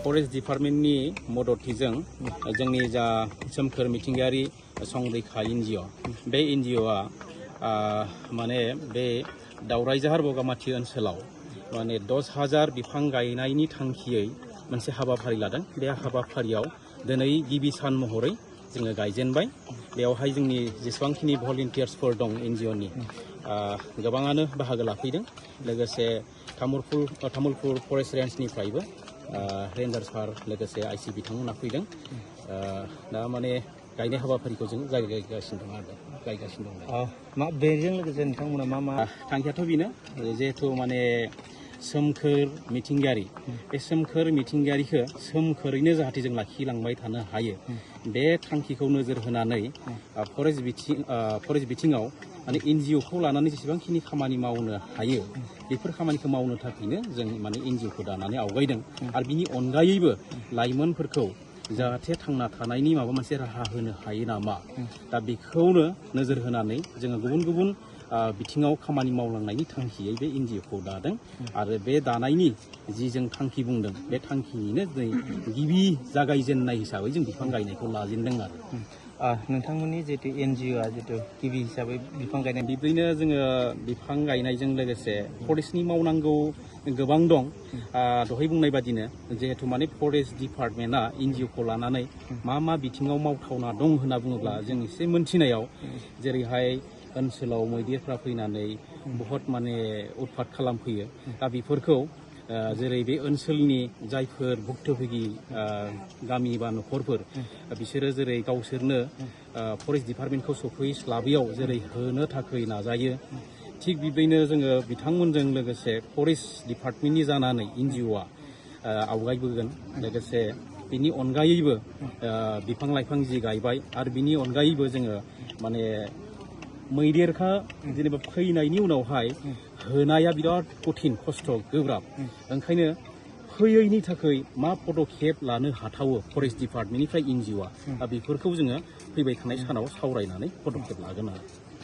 Forest डिपार्टमेन्टनि मददथिजों जोंनि जा सोमखोर मिथिंगायारि संरैखा एनजिअ बे एनजिअआ माने बे दावराइझार बगामाथि ओनसोलाव माने 10,000 बिफां गायनायनि थांखियै मोनसे हाबाफारि लादों। बे हाबाफारियाव दिनै गिबि सान महरै जोङो गायजेनबाय। बेवहाय जोंनि जेसेबांखिनि भलन्टियार्सफोर दं एनजिअनि गोबाङानो बाहागो लाफैदों। लोगोसे तामुलपुर फरेस्ट रेन्जनिफ्रायबो रेन्जार सार लोगोसे आइसि बिथांमोना फैदों। दा माने गायनाय हाबाफारिखौ जों गायगासिनो दं आरो गायगासिनो दं। मा बेजों लोगोसे नोंथांमोना मा थांखियाथ' बेनो जिहेथु माने सोमखोर मिथिंगायारि बे सोमखोर मिथिंगायारिखौ सोमखोरैनो जाहाथे जों लाखिलांबाय थानो हायो बे थांखिखौ नोजोर होनानै फरेस्ट बिथिङाव माने एनजिअखौ लानानै जेसेबांखिनि खामानि मावनो हायो बेफोर खामानिखौ मावनो थाखायनो जों माने एनजिअखौ दानानै आवगायदों। आरो बिनि अनगायैबो लाइमोनफोरखौ जाहाथे थांना थानायनि माबा मोनसे राहा होनो हायो नामा, दा बेखौनो नोजोर होनानै जोङो गुबुन गुबुन बिथिङाव खामानि मावलांनायनि थांखियै बे एनजिअखौ दादों। आरो बे दानायनि जि जों थांखि बुंदों बे थांखिनिनो दिनै गिबि जागायजेननाय हिसाबै जों बिफां गायनायखौ लाजेनदों आरो। नोंथांमोननि जितु एनजिअआ जितु गिबि हिसाबै बिफां गायनाय, बिदिनो जोङो बिफां गायनायजों लोगोसे फरेस्टनि मावनांगौ गोबां दं। दहाय बुंनाय बादिनो जिहेथु माने फरेस्ट डिपार्टमेन्टआ एनजिअखौ लानानै मा बिथिङाव मावथावना दं होनना बुङोब्ला जों एसे मोनथिनायाव जेरैहाय ओनसोलाव मैदेरफ्रा फैनानै बहुत माने उत्पात खालामफैयो। दा बेफोरखौ जेरै बे ओनसोलनि जायफोर भुक्तभोगि गामि बा न'खरफोर बिसोरो जेरै गावसोरनो फरेस्ट डिपार्टमेन्टखौ सफैस्लाबैयाव जेरै होनो थाखाय नाजायो, थिग बिदिनो जोङो बिथांमोनजों लोगोसे फरेस्ट डिपार्टमेन्टनि जानानै एनजिअआ आवगायबोगोन। लोगोसे बिनि अनगायैबो बिफां लाइफां जि गायबाय आरो बिनि अनगायैबो जोङो माने मैदेरखा जेनेबा फैनायनि उनावहाय होनाया बिराद कठिन खस्थ' गोब्राब। ओंखायनो फैयैनि थाखाय मा पदक्षेप लानो हाथावो फरेस्ट डिपार्टमेन्टनिफ्राय एनजिअआ बेफोरखौ जोङो फैबाय थानाय सानाव सावरायनानै पदक्षेप लागोन आरो।